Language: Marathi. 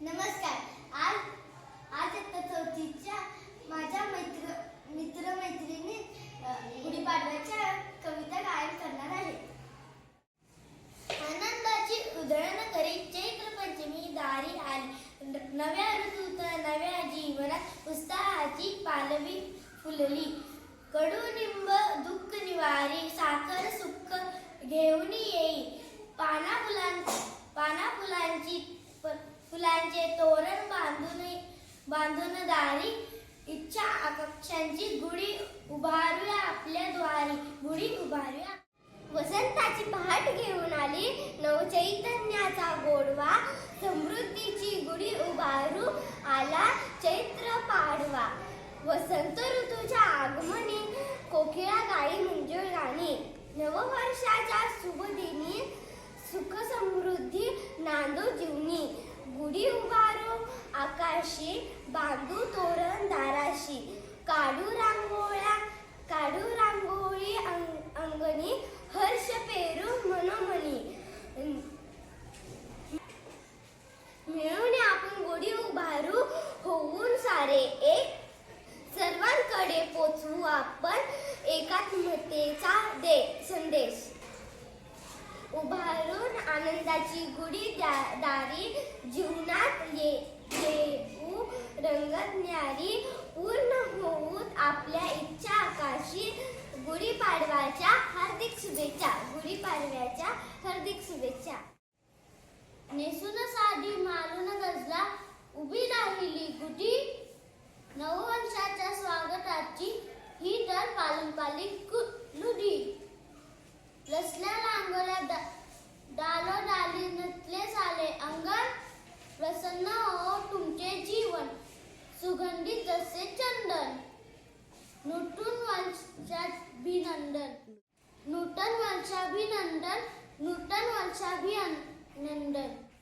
नमस्कार. आज आज इयत्ता चौथीच्या माझ्या मित्र-मैत्रिणी गुढीपाडव्याच्या कविता गायन करणार आहे. आनंदाची उधळण करीत चैत्र पंचमी दारी आली. नव्या ऋतूत नव्या जीवनात उत्साहाची पालवी फुलली. कडुनिंब दुःख निवारी साखर सुख घेऊन येई. फुलांचे तोरण बांधून दारी इच्छा आकांक्षांची गुढी उभारूया आपल्या द्वारी. गुढी उभारूया. वसंताची पहाट घेऊन आली. नवचैतन्याचा गोडवा समृद्धीची गुढी उभारू आला चैत्र पाडवा. वसंत ऋतूच्या आगमनी कोकिळा गाई मंजुळ गाणी. नववर्षाच्या शुभदिनी सुख समृद्धी नांदो जीवनी. गुढी उभारू आकाशी बांधू तोरण दाराशी. काढू रांगोळी अंगणी हर्ष पेरू मनोमनी. मिळून आपण गुढी उभारू होऊन सारे एक. सर्वांकडे पोचवू आपण एकात्मतेचा संदेश. उभारून आनंदाची गुढी दारी जीवनात येऊ रंगत न्यारी. पूर्ण होऊत आपल्या इच्छा आकाशी. गुढीपाडव्याच्या हार्दिक शुभेच्छा. गुढीपाडव्याच्या हार्दिक शुभेच्छा. नेसून साडी मारून गजला उभी राहिली गुढी. नववर्षाच्या स्वागताची ही तर पारंपरिक रूढी. रचल्या रांगोळ्या डालोडाली नटले सारे अंगण. प्रसन्न हो तुमचे जीवन सुगंधित जसे चंदन. नूतन वर्षाभिनंदन.